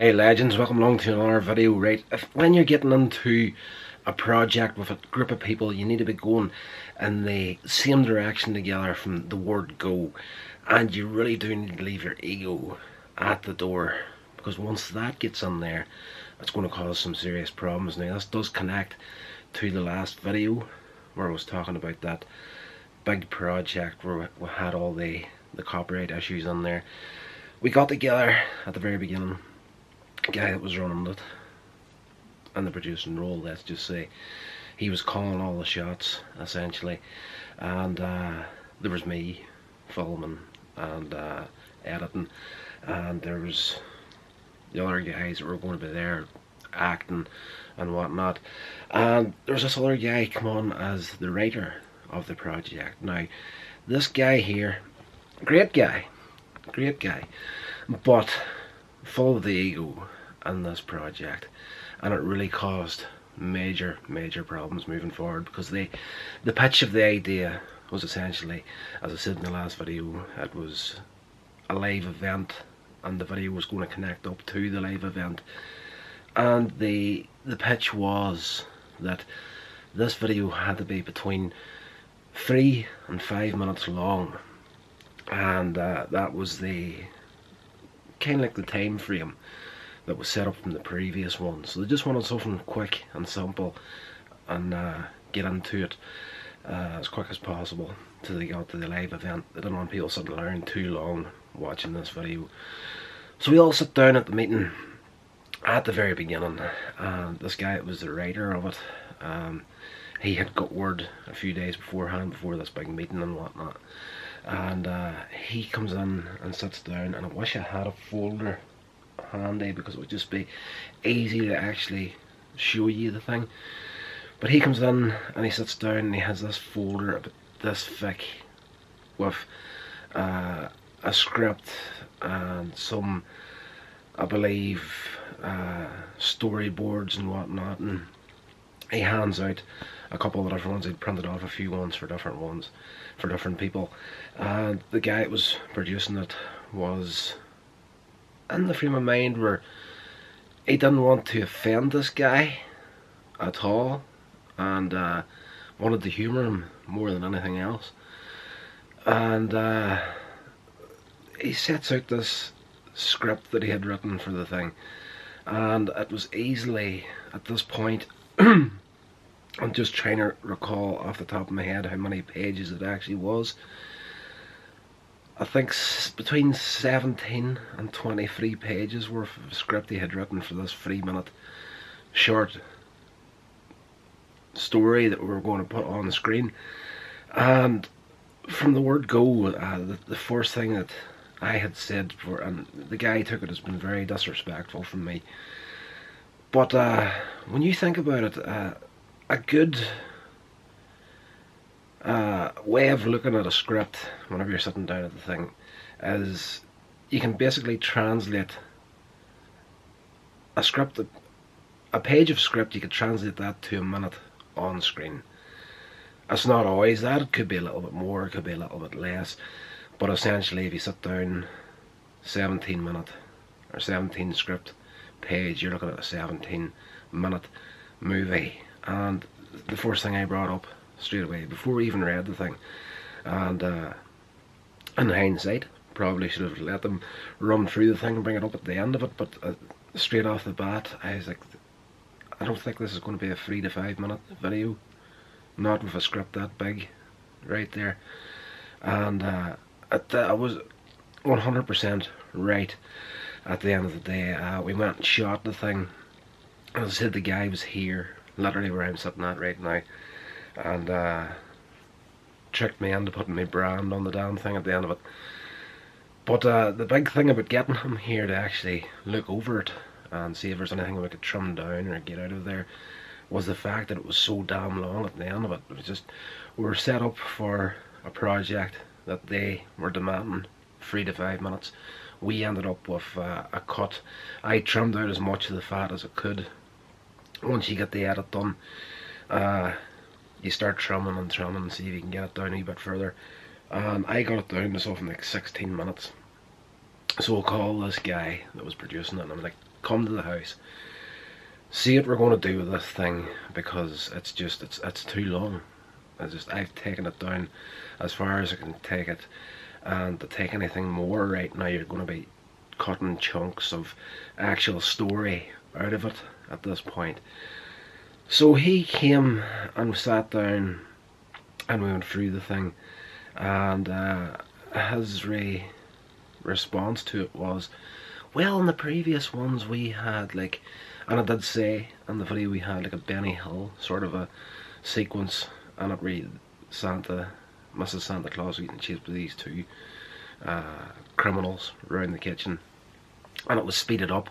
Hey legends, welcome along to another video. Right, when you're getting into a project with a group of people, you need to be going in the same direction together from the word go, and you really do need to leave your ego at the door, because once that gets in there, it's going to cause some serious problems. Now this does connect to the last video where I was talking about that big project where we had all the copyright issues in there. We got together at the very beginning. Guy that was running it and the producing role, let's just say, he was calling all the shots essentially, and there was me filming and editing, and there was the other guys that were going to be there acting and whatnot, and there was this other guy come on as the writer of the project. Now this guy here, great guy, but full of the ego in this project, and it really caused major problems moving forward, because the pitch of the idea was essentially, as I said in the last video, it was a live event and the video was going to connect up to the live event, and the pitch was that this video had to be between 3 and 5 minutes long, and that was the kind of like the time frame that was set up from the previous one. So they just wanted something quick and simple and get into it as quick as possible till they got to the live event. They didn't want people sitting around too long watching this video. So we all sit down at the meeting at the very beginning, and this guy that was the writer of it, he had got word a few days beforehand, before this big meeting and whatnot, and he comes in and sits down, and I wish I had a folder handy because it would just be easy to actually show you the thing. But he comes in and he sits down and he has this folder about this thick with a script and some, I believe, storyboards and whatnot, and he hands out a couple of different ones. He'd printed off a few ones for different people, and the guy that was producing it was in the frame of mind where he didn't want to offend this guy at all, and wanted to humour him more than anything else. And he sets out this script that he had written for the thing, and it was easily, at this point, I'm just trying to recall off the top of my head how many pages it actually was. I think between 17 and 23 pages worth of script he had written for this 3-minute short story that we were going to put on the screen. And from the word go, the first thing that I had said before, and the guy took it as been very disrespectful from me, but when you think about it, a good way of looking at a script whenever you're sitting down at the thing is you can basically translate a script, a page of script, you could translate that to a minute on screen. It's not always that, it could be a little bit more, it could be a little bit less, but essentially if you sit down 17 minute or 17 script page, you're looking at a 17-minute movie. And the first thing I brought up straight away, before we even read the thing, and in hindsight probably should have let them run through the thing and bring it up at the end of it, but straight off the bat I was like, I don't think this is going to be a 3 to 5 minute video, not with a script that big right there. And I was 100% right at the end of the day. We went and shot the thing, as I said, the guy was here, literally where I'm sitting at right now, and tricked me into putting my brand on the damn thing at the end of it. But the big thing about getting him here to actually look over it and see if there's anything we could trim down or get out of there was the fact that it was so damn long at the end of it. It was just, we were set up for a project that they were demanding 3 to 5 minutes. We ended up with a cut. I trimmed out as much of the fat as I could. Once you get the edit done, you start trimming and see if you can get it down a wee bit further. And I got it down to something like 16 minutes. So we'll call this guy that was producing it, and I'm like, come to the house, see what we're going to do with this thing, because it's too long. I've taken it down as far as I can take it, and to take anything more right now, you're going to be cutting chunks of actual story out of it at this point. So he came and sat down, and we went through the thing, and his response to it was, well, in the previous ones we had like, and I did say in the video, we had like a Benny Hill sort of a sequence, and it read Mrs. Santa Claus eating chased by these two criminals around the kitchen, and it was speeded up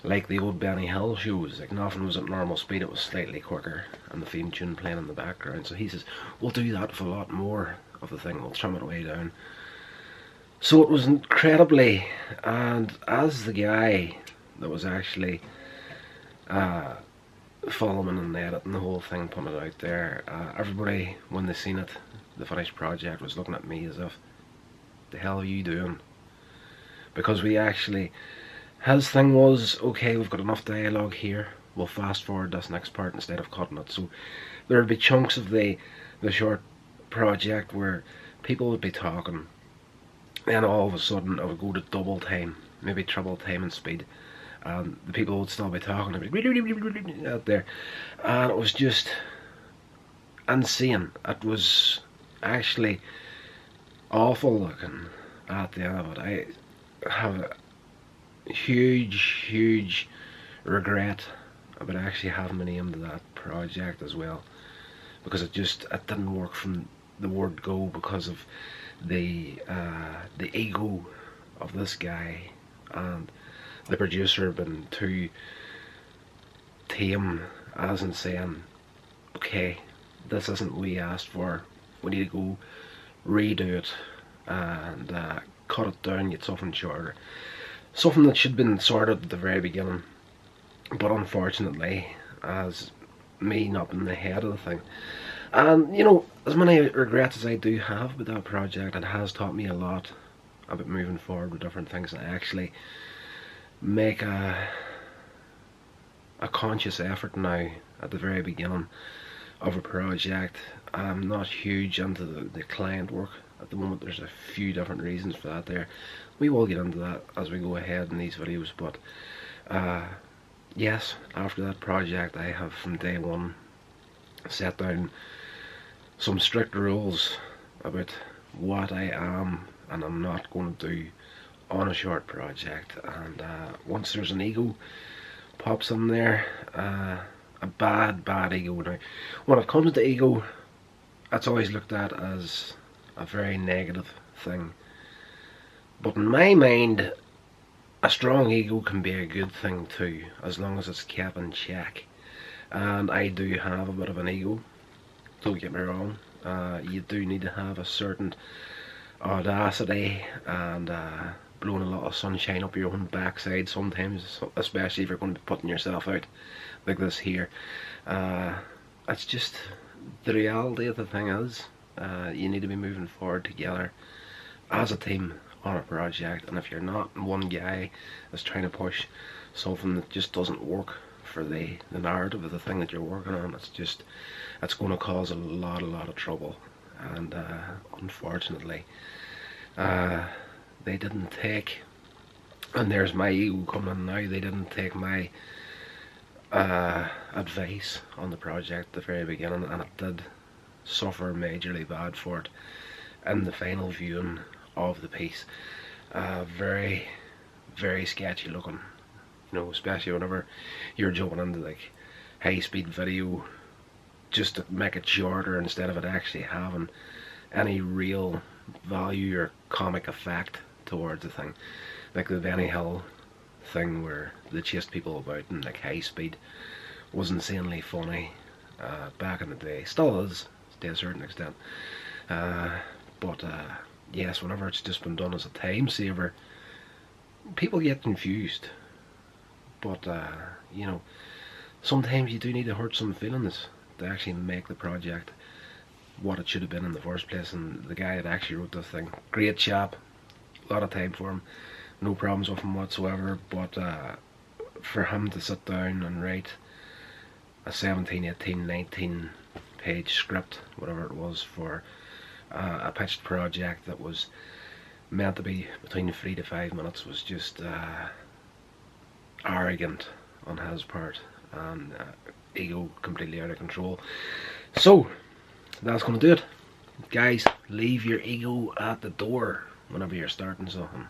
like the old Benny Hill shows. Like, nothing was at normal speed, it was slightly quicker, and the theme tune playing in the background. So he says, we'll do that for a lot more of the thing, we'll trim it way down. So it was incredibly, and as the guy that was actually filming and editing the whole thing, putting it out there, everybody, when they seen it, the finished project, was looking at me as if, the hell are you doing? Because we actually, his thing was, okay, we've got enough dialogue here, we'll fast forward this next part instead of cutting it. So there would be chunks of the short project where people would be talking, and all of a sudden I would go to double time, maybe triple time and speed, and the people would still be talking out there, and it was just insane. It was actually awful looking at the end of it. I have a huge regret about actually having my name to that project as well, because it didn't work from the word go, because of the ego of this guy, and the producer been too tame, as in saying, okay, this isn't what we asked for, we need to go redo it and cut it down, get something shorter, something that should have been sorted at the very beginning. But unfortunately, as me not being the head of the thing, and you know, as many regrets as I do have with that project, it has taught me a lot about moving forward with different things, and actually make a conscious effort now at the very beginning of a project. I'm not huge into the client work at the moment. There's a few different reasons for that there. We will get into that as we go ahead in these videos, but yes, after that project, I have from day one set down some strict rules about what I am and I'm not going to do on a short project. And once there's an ego pops in there, a bad ego. Now, when it comes to ego, it's always looked at as a very negative thing, but in my mind, a strong ego can be a good thing too, as long as it's kept in check. And I do have a bit of an ego, don't get me wrong. You do need to have a certain audacity and blowing a lot of sunshine up your own backside sometimes, especially if you're going to be putting yourself out like this here. It's just the reality of the thing is, you need to be moving forward together as a team on a project, and if you're not, and one guy is trying to push something that just doesn't work for the narrative of the thing that you're working on, it's going to cause a lot of trouble. And unfortunately, they didn't take, and there's my ego coming in now, they didn't take my advice on the project at the very beginning, and it did suffer majorly bad for it in the final viewing of the piece. Very sketchy looking, you know, especially whenever you're jumping into like high speed video just to make it shorter instead of it actually having any real value or comic effect towards the thing. Like the Benny Hill thing where they chased people about in like high speed was insanely funny back in the day, still is to a certain extent, but yes, whenever it's just been done as a time saver, people get confused. But you know, sometimes you do need to hurt some feelings to actually make the project what it should have been in the first place. And the guy that actually wrote this thing, great chap, a lot of time for him, no problems with him whatsoever, but for him to sit down and write a 17, 18, 19 page script, whatever it was, for a pitched project that was meant to be between 3 to 5 minutes, was just arrogant on his part, and ego completely out of control. So that's going to do it, guys. Leave your ego at the door whenever you're starting something.